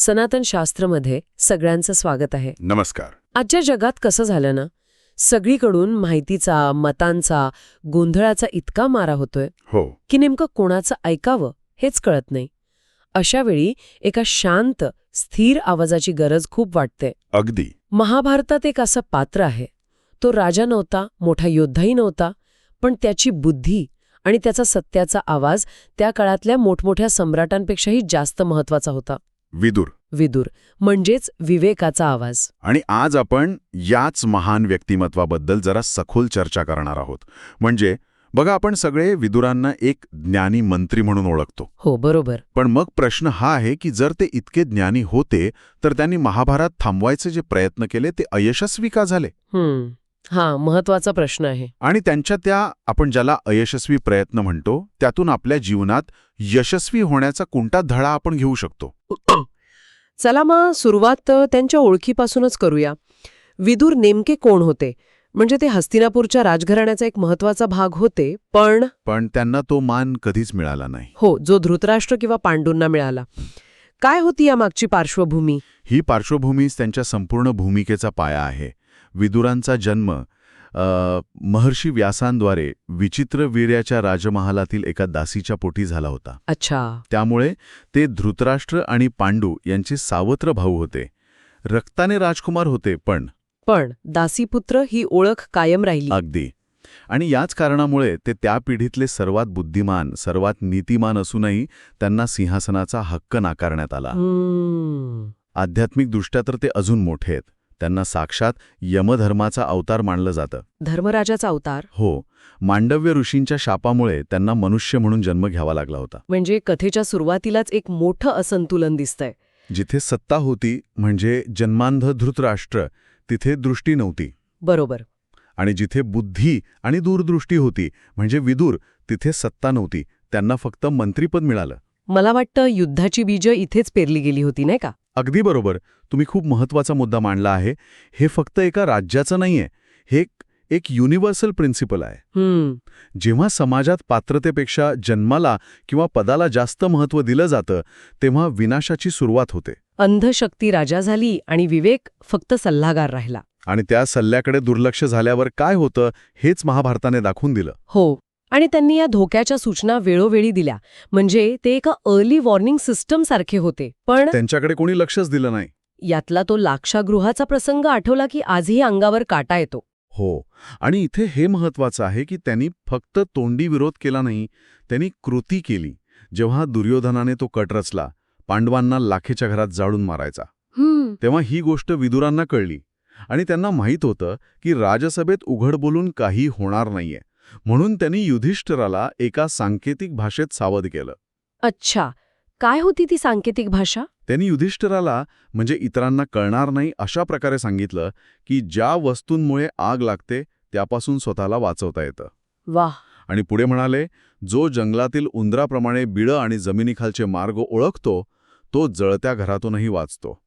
सनातन शास्त्रमध्ये सगळ्यांचं स्वागत आहे. नमस्कार. आजच्या जगात कसं झालं ना, सगळीकडून माहितीचा, मतांचा, गोंधळाचा इतका मारा होतोय हो. की नेमकं कोणाचं ऐकावं हेच कळत नाही. अशा वेळी एका शांत, स्थिर आवाजाची गरज खूप वाटते. अगदी. महाभारतात एक असं पात्र आहे. तो राजा नव्हता, मोठा योद्धाही नव्हता, पण त्याची बुद्धी आणि त्याचा सत्याचा आवाज त्या काळातल्या मोठमोठ्या सम्राटांपेक्षाही जास्त महत्वाचा होता. विदुर. विदुर म्हणजेच विवेकाचा आवाज. आणि आज आपण याच महान व्यक्तिमत्वाबद्दल जरा सखोल चर्चा करणार आहोत. म्हणजे बघा, आपण सगळे विदुरांना एक ज्ञानी मंत्री म्हणून ओळखतो. हो, बरोबर. पण मग प्रश्न हा आहे की जर ते इतके ज्ञानी होते तर त्यांनी महाभारत थांबवायचे जे प्रयत्न केले ते अयशस्वी का झाले? हा महत्वाचा प्रश्न आहे. आणि त्यांच्या त्या आपण ज्याला अयशस्वी प्रयत्न म्हणतो त्यातून आपल्या जीवनात यशस्वी होण्याचा कोणता धडा आपण घेऊ शकतो? चला मग सुरुवात त्यांच्या ओळखीपासूनच करूया. विदुर नेमके कोण होते? म्हणजे ते हस्तिनापूरच्या राजघराण्याचा एक महत्वाचा भाग होते, पण त्यांना तो मान कधीच मिळाला नाही. हो, जो धृतराष्ट्र किंवा पांडूंना मिळाला. काय होती या मागची पार्श्वभूमी? ही पार्श्वभूमीच त्यांच्या संपूर्ण भूमिकेचा पाया आहे. विदुरांचा जन्म महर्षी व्यासांद्वारे विचित्रवीर्याच्या राजमहालातील एका दासीच्या पोटी झाला होता. अच्छा. त्यामुळे ते धृतराष्ट्र आणि पांडू यांचे सावत्र भाऊ होते. रक्ताने राजकुमार होते, पण दासीपुत्र ही ओळख कायम राहिली. अगदी. आणि याच कारणामुळे ते त्या पिढीतले सर्वात बुद्धिमान, सर्वात नीतिमान असूनही त्यांना सिंहासनाचा हक्क नाकारण्यात आला. आध्यात्मिकदृष्ट्या तर ते अजून मोठे आहेत. त्यांना साक्षात यमधर्माचा अवतार मानलं जातं. धर्मराजाचा अवतार? हो. मांडव्य ऋषींच्या शापामुळे त्यांना मनुष्य म्हणून जन्म घ्यावा लागला होता. म्हणजे कथेच्या सुरुवातीलाच एक मोठं असंतुलन दिसतंय. जिथे सत्ता होती म्हणजे जन्मांध धृतराष्ट्र, तिथे दृष्टी नव्हती. बरोबर. आणि जिथे बुद्धी आणि दूरदृष्टी होती म्हणजे विदुर, तिथे सत्ता नव्हती. त्यांना फक्त मंत्रीपद मिळालं. मला वाटतं युद्धाची बीजं इथेच पेरली गेली होती, नाही का? अगदी बरोबर. तुम्ही खूप महत्वाचा मुद्दा मांडला आहे. हे फक्त एका राज्याचं नाहीये, हे एक युनिव्हर्सल प्रिन्सिपल आहे. जेव्हा समाजात पात्रतेपेक्षा जन्माला किंवा पदाला जास्त महत्त्व दिलं जातं तेव्हा विनाशाची सुरुवात होते. अंधशक्ती राजा झाली आणि विवेक फक्त सल्लागार राहिला. आणि त्या सल्ल्याकडे दुर्लक्ष झाल्यावर काय होतं हेच महाभारताने दाखवून दिलं. हो. आणि त्यांनी या धोक्याच्या सूचना वेळोवेळी दिल्या. म्हणजे ते एका अर्ली वॉर्निंग सिस्टम सारखे होते. पण त्यांच्याकडे कोणी लक्षच दिलं नाही. यातला तो लाक्षागृहाचा प्रसंग आठवला की आजही अंगावर काटा येतो. हो. आणि इथे हे महत्वाचं आहे की त्यांनी फक्त तोंडी विरोध केला नाही, त्यांनी कृती केली. जेव्हा दुर्योधनाने तो कट रचला, पांडवांना लाखेच्या घरात जाळून मारायचा, तेव्हा ही गोष्ट विदुरांना कळली. आणि त्यांना माहीत होतं की राजसभेत उघड बोलून काही होणार नाहीये. म्हणून त्यांनी युधिष्ठिराला एका सांकेतिक भाषेत सावध केलं. अच्छा. काय होती ती सांकेतिक भाषा? त्यांनी युधिष्ठिराला म्हणजे इतरांना कळणार नाही अशा प्रकारे सांगितलं की ज्या वस्तूंमुळे आग लागते त्यापासून स्वतःला वाचवता येतं. वाह. आणि पुढे म्हणाले, जो जंगलातील उंदराप्रमाणे बिळं आणि जमिनीखालचे मार्ग ओळखतो तो जळत्या घरातूनही वाचतो.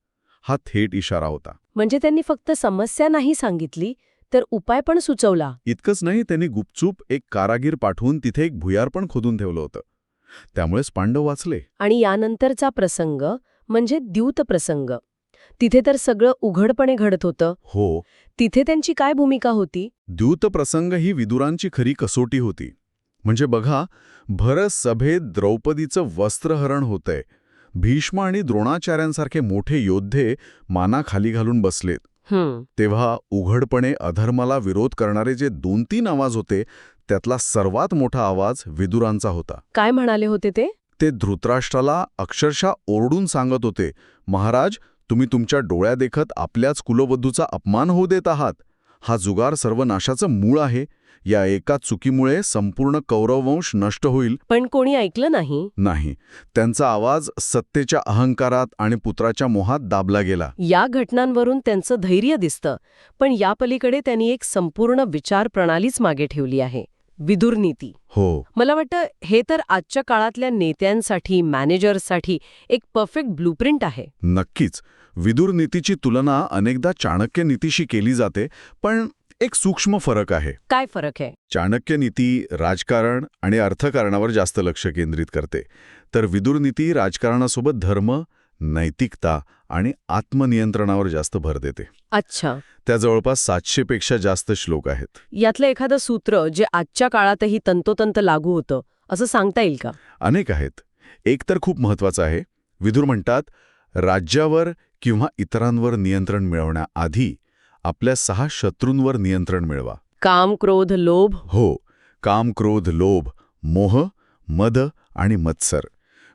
हा थेट इशारा होता. म्हणजे त्यांनी फक्त समस्या नाही सांगितली तर उपाय पण सुचवला. इतकंच नाही, त्यांनी गुपचूप एक कारागीर पाठवून तिथे एक भुयार पण खोदून ठेवलं होतं. त्यामुळेच पांडव वाचले. आणि यानंतरचा प्रसंग म्हणजे द्यूत प्रसंग. तिथे तर सगळं उघडपणे घडत होतं. हो. तिथे त्यांची काय भूमिका होती? द्यूत प्रसंग ही विदुरांची खरी कसोटी होती. म्हणजे बघा, भर सभेत द्रौपदीचं वस्त्रहरण होतंय. भीष्म आणि द्रोणाचार्यांसारखे मोठे योद्धे माना खाली घालून बसलेत. तेव्हा उघडपणे अधर्माला विरोध करणारे जे 2-3 आवाज होते त्यातला सर्वात मोठा आवाज विदुरांचा होता. काय म्हणाले होते ते? ते धृतराष्ट्राला अक्षरशः ओरडून सांगत होते, महाराज, तुम्ही तुमच्या डोळ्यादेखत आपल्याच कुलवधूचा अपमान होऊ देत आहात. हा जुगार सर्वनाशाचं मूळ आहे. या एका चुकीमुळे संपूर्ण कौरववंश नष्ट होईल. पण कोणी ऐकलं नाही. त्यांचा आवाज सत्तेच्या अहंकारात आणि पुत्राच्या मोहात दाबला गेला. या घटनांवरून त्यांचं धैर्य दिसतं. पण या पलीकडे त्यांनी एक संपूर्ण विचार प्रणालीच मागे ठेवली आहे, विदुर नीती. हो. मला वाटतं हे तर आजच्या काळातल्या नेत्यांसाठी, मॅनेजर्ससाठी एक परफेक्ट ब्लूप्रिंट आहे. नक्कीच. विदुर नीतीची तुलना अनेकदा चाणक्य नीतीशी केली जाते, पण एक सूक्ष्म फरक आहे. काय फरक आहे? चाणक्य नीती राजकारण आणि अर्थकारणावर जास्त लक्ष केंद्रित करते, तर विदुर नीती राजकारणासोबत धर्म, नैतिकता आणि आत्मनियंत्रणावर जास्त भर देते. अच्छा. त्या जवळपास 700पेक्षा जास्त श्लोक आहेत. यातलं एखादं सूत्र जे आजच्या काळातही तंतोतंत लागू होतं असं सांगता येईल का? अनेक आहेत. एक तर खूप महत्वाचं आहे. विदुर म्हणतात, राज्यावर किंवा इतरांवर नियंत्रण मिळवण्याआधी आपल्या 6 शत्रूंवर नियंत्रण मिळवा. काम, क्रोध, लोभ. हो, काम, क्रोध, लोभ, मोह, मद आणि मत्सर.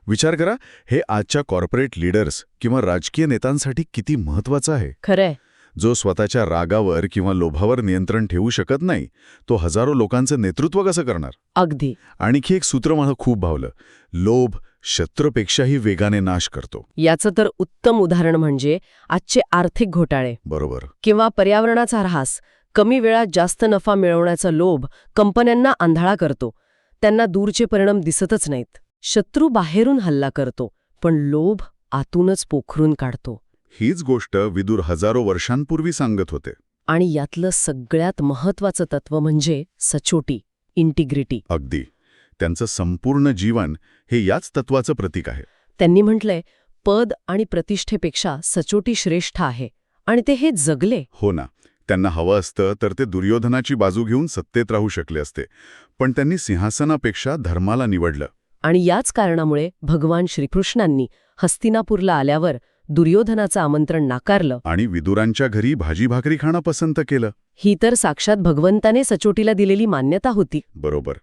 विचार करा, हे आजच्या कॉर्पोरेट लीडर्स किंवा राजकीय नेत्यांसाठी किती महत्वाचं आहे. खरंय. जो स्वतःच्या रागावर किंवा लोभावर नियंत्रण ठेवू शकत नाही, तो हजारो लोकांचं नेतृत्व कसं करणार? अगदी. आणखी एक सूत्र मला खूप भावलं. लोभ शत्रूपेक्षाही वेगाने नाश करतो. याचं तर उत्तम उदाहरण म्हणजे आजचे आर्थिक घोटाळे बरोबर. किंवा पर्यावरणाचा ऱ्हास. कमी वेळात जास्त नफा मिळवण्याचा लोभ कंपन्यांना आंधळा करतो. त्यांना दूरचे परिणाम दिसतच नाहीत. शत्रू बाहेरून हल्ला करतो, पण लोभ आतूनच पोखरून काढतो. हीच गोष्ट विदुर हजारो वर्षांपूर्वी सांगत होते. आणि यातलं सगळ्यात महत्वाचं तत्व म्हणजे सचोटी, इंटिग्रिटी. अगदी. त्यांचं संपूर्ण जीवन हे याच तत्वाचं प्रतीक आहे. त्यांनी म्हटलंय, पद आणि प्रतिष्ठेपेक्षा सचोटी श्रेष्ठ आहे, आणि ते हे जगले. हो ना. त्यांना हवं असतं तर ते दुर्योधनाची बाजू घेऊन सत्तेत राहू शकले असते, पण त्यांनी सिंहासनापेक्षा धर्माला निवडलं. आणि याच कारणामुळे भगवान श्रीकृष्णांनी हस्तिनापूरला आल्यावर दुर्योधनाचं आमंत्रण नाकारलं आणि विदुरांच्या घरी भाजी भाकरी खाणं पसंत केलं. ही तर साक्षात भगवंताने सचोटीला दिलेली मान्यता होती. बरोबर.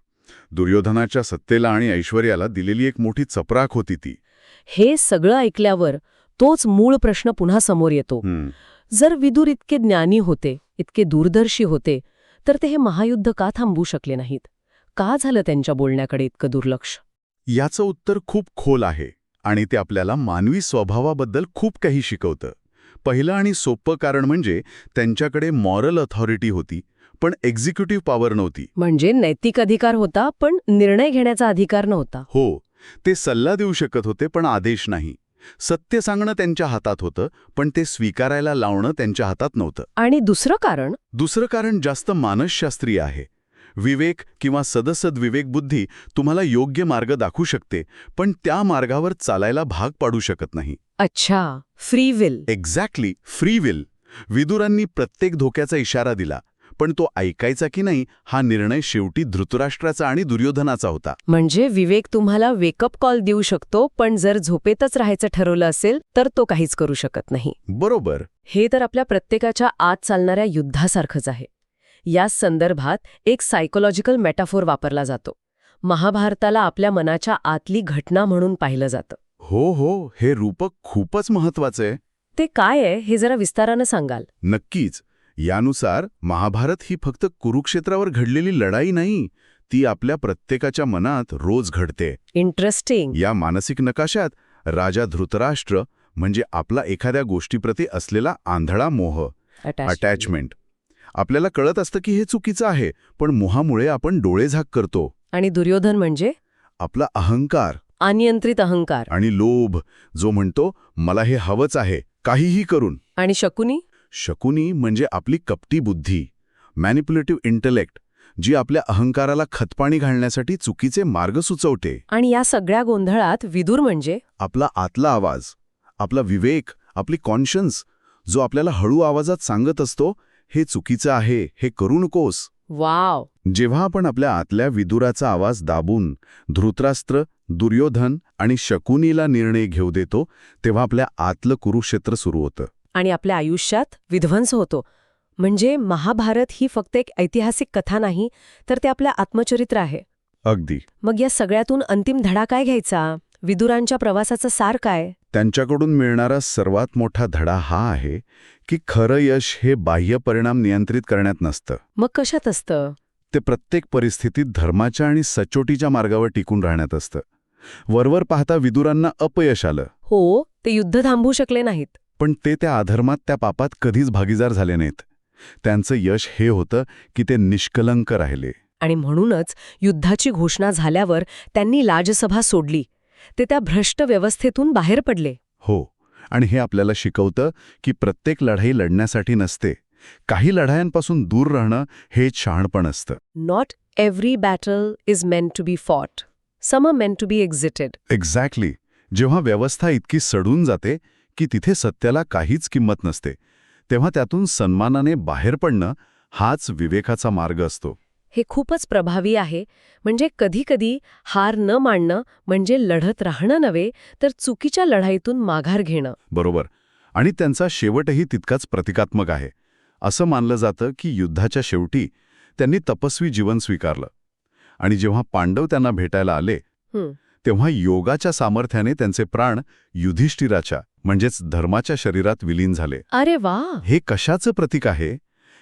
दुर्योधनाच्या सत्तेला आणि ऐश्वर्याला दिलेली एक मोठी चपराक होती ती. हे सगळं ऐकल्यावर तोच मूळ प्रश्न पुन्हा समोर येतो. जर विदुर इतके ज्ञानी होते, इतके दूरदर्शी होते, तर ते हे महायुद्ध का थांबवू शकले नाहीत? का झालं त्यांच्या बोलण्याकडे इतकं दुर्लक्ष? याचं उत्तर खूप खोल आहे आणि ते आपल्याला मानवी स्वभावाबद्दल खूप काही शिकवतं. पहिलं आणि सोपं कारण म्हणजे त्यांच्याकडे मॉरल अथॉरिटी होती, पण एक्झिक्युटिव्ह पॉवर नव्हती. म्हणजे नैतिक अधिकार होता, पण निर्णय घेण्याचा अधिकार नव्हता. हो, ते सल्ला देऊ शकत होते, पण आदेश नाही. सत्य सांगणं त्यांच्या हातात होतं, पण ते स्वीकारायला लावणं त्यांच्या हातात नव्हतं. आणि दुसरं कारण जास्त मानसशास्त्रीय आहे. विवेक किंवा सदसद विवेक बुद्धी तुम्हाला योग्य मार्ग दाखवू शकते, पण त्या मार्गावर चालायला भाग पाडू शकत नाही. अच्छा, free will. Exactly, free will. विदुरांनी प्रत्येक धोक्याचा इशारा दिला, पण तो ऐकायचा की नाही हा निर्णय शेवटी धृतराष्ट्राचा आणि दुर्योधनाचा होता. म्हणजे विवेक तुम्हाला वेकअप कॉल देऊ शकतो, पण जर झोपेतच राहायचं ठरवलं असेल तर तो काहीच करू शकत नाही. बरोबर. हे तर आपल्या प्रत्येकाच्या आत चालणाऱ्या युद्धासारखंच आहे. या संदर्भात एक सायकोलॉजिकल मेटाफोर वापरला जातो. महाभारताला आपल्या मनाच्या आतली घटना म्हणून पाहिलं जातं. हो, हे रूपक खूपच महत्वाचं आहे. ते काय आहे हे जरा विस्तारानं सांगाल? नक्कीच. यानुसार महाभारत ही फक्त कुरुक्षेत्रावर घडलेली लढाई नाही, ती आपल्या प्रत्येकाच्या मनात रोज घडते. इंटरेस्टिंग. या मानसिक नकाशात राजा धृतराष्ट्र म्हणजे आपला एखाद्या गोष्टीप्रती असलेला आंधळा मोह, अटॅचमेंट. आपल्याला कळत असतं की हे चुकीचं आहे, पण मोहामुळे आपण डोळेझाक करतो. आणि दुर्योधन म्हणजे आपला अहंकार, अनियंत्रित अहंकार. आणि लोभ, जो म्हणतो मला हे हवंच आहे काहीही करून. आणि शकुनी म्हणजे आपली कपटी बुद्धी, मॅनिप्युलेटिव्ह इंटेलेक्ट, जी आपल्या अहंकाराला खतपाणी घालण्यासाठी चुकीचे मार्ग सुचवते. आणि या सगळ्या गोंधळात विदुर म्हणजे आपला आतला आवाज, आपला विवेक, आपली कॉन्शन्स, जो आपल्याला हळू आवाजात सांगत असतो हे चुकीचं आहे, हे करू नकोस. वाव. जेव्हा आपण आपल्या आतल्या विदुराचा आवाज दाबून धृतराष्ट्र, दुर्योधन आणि शकुनीला निर्णय घेऊ देतो, तेव्हा आपल्या आतलं कुरुक्षेत्र सुरू होतं. आणि आपल्या आयुष्यात विध्वंस होतो. म्हणजे महाभारत ही फक्त एक ऐतिहासिक कथा नाही, तर ते आपल्या आत्मचरित्र आहे. अगदी. मग या सगळ्यातून अंतिम धडा काय घ्यायचा? विदुरांच्या प्रवासाचा सार काय? त्यांच्याकडून मिळणारा सर्वात मोठा धडा हा आहे की खरं यश हे बाह्य परिणाम नियंत्रित करण्यात नसतं. मग कशात असतं? ते प्रत्येक परिस्थितीत धर्माच्या आणि सचोटीच्या मार्गावर टिकून राहण्यात असतं. वरवर पाहता विदुरांना अपयश आलं. हो, ते युद्ध थांबवू शकले नाहीत. पण ते त्या अधर्मात, त्या पापात कधीच भागीदार झाले नाहीत. त्यांचं यश हे होतं की ते निष्कलंक राहिले. आणि म्हणूनच युद्धाची घोषणा झाल्यावर त्यांनी लाजसभा सोडली. ते त्या भ्रष्ट व्यवस्थेतून बाहेर पडले. हो, आणि हे आपल्याला शिकवतं की प्रत्येक लढाई लढण्यासाठी नसते. काही लढायांपासून दूर राहणं हे शहाणपण असतं. Not every battle is meant to be fought. Some are meant to be exited. Exactly. जेव्हा व्यवस्था इतकी सडून जाते की तिथे सत्याला काहीच किंमत नसते, तेव्हा त्यातून सन्मानाने बाहेर पडणं हाच विवेकाचा मार्ग असतो. हे खूपच प्रभावी आहे. म्हणजे कधीकधी हार न मानणं म्हणजे लढत राहणं नव्हे, तर चुकीच्या लढाईतून माघार घेणं. बरोबर. आणि त्यांचा शेवटही तितकाच प्रतिकात्मक आहे. असं मानलं जातं की युद्धाच्या शेवटी त्यांनी तपस्वी जीवन स्वीकारलं आणि जेव्हा पांडव त्यांना भेटायला आले हं. तेव्हा योगाच्या सामर्थ्याने त्यांचे प्राण युधिष्ठिराच्या म्हणजेच धर्माच्या शरीरात विलीन झाले. अरे वा. हे कशाचं प्रतीक आहे?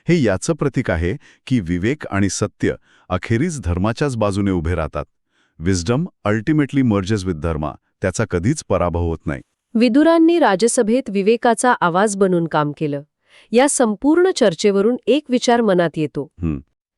हे याचं प्रतीक आहे की विवेक आणि सत्य अखेरीस धर्माच्याच बाजूने उभे राहतात. विस्डम अल्टिमेटली मर्जेस विथ धर्मा, त्याचा कधीच पराभव होत नाही. विदुरांनी राजसभेत विवेकाचा आवाज बनून काम केलं. या संपूर्ण चर्चेवरून एक विचार मनात येतो.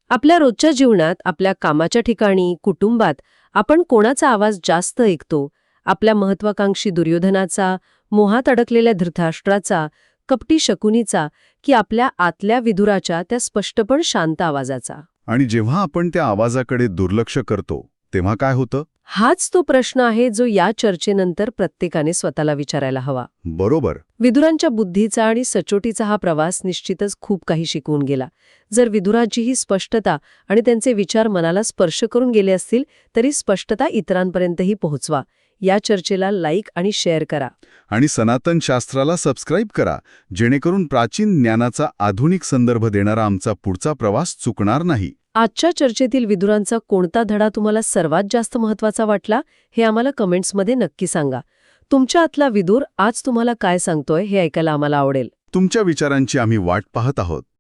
आपल्या रोजच्या जीवनात, आपल्या कामाच्या ठिकाणी, कुटुंबात आपण कोणाचा आवाज जास्त ऐकतो? आपल्या महत्वाकांक्षी दुर्योधनाचा, मोहात अडकलेल्या धृतराष्ट्राचा, कपटी शकुनीचा, की आपल्या आतल्या विदुराच्या त्या स्पष्ट पण शांत आवाजाचा? आणि जेव्हा आपण त्या आवाजाकडे दुर्लक्ष करतो तेव्हा काय होतं? हाच तो प्रश्न आहे जो या चर्चेनंतर प्रत्येकाने स्वतःला विचारायला हवा. बरोबर. विदुरांच्या बुद्धीचा आणि सचोटीचा हा प्रवास निश्चितच खूप काही शिकवून गेला. जर विदुराची ही स्पष्टता आणि त्यांचे विचार मनाला स्पर्श करून गेले असतील, तरी स्पष्टता इतरांपर्यंतही पोहोचवा. या चर्चेला लाईक आणि शेअर करा. आणि सनातन शास्त्राला सबस्क्राईब करा, जेणेकरून प्राचीन ज्ञानाचा आधुनिक संदर्भ देणारा आमचा पुढचा प्रवास चुकणार नाही. आजच्या चर्चेतील विदुरांचा कोणता धडा तुम्हाला सर्वात जास्त महत्त्वाचा वाटला, हे आम्हाला कमेंट्समध्ये नक्की सांगा. तुमच्या आतला विदुर आज तुम्हाला काय सांगतोय हे ऐकायला आम्हाला आवडेल. तुमच्या विचारांची आम्ही वाट पाहत आहोत.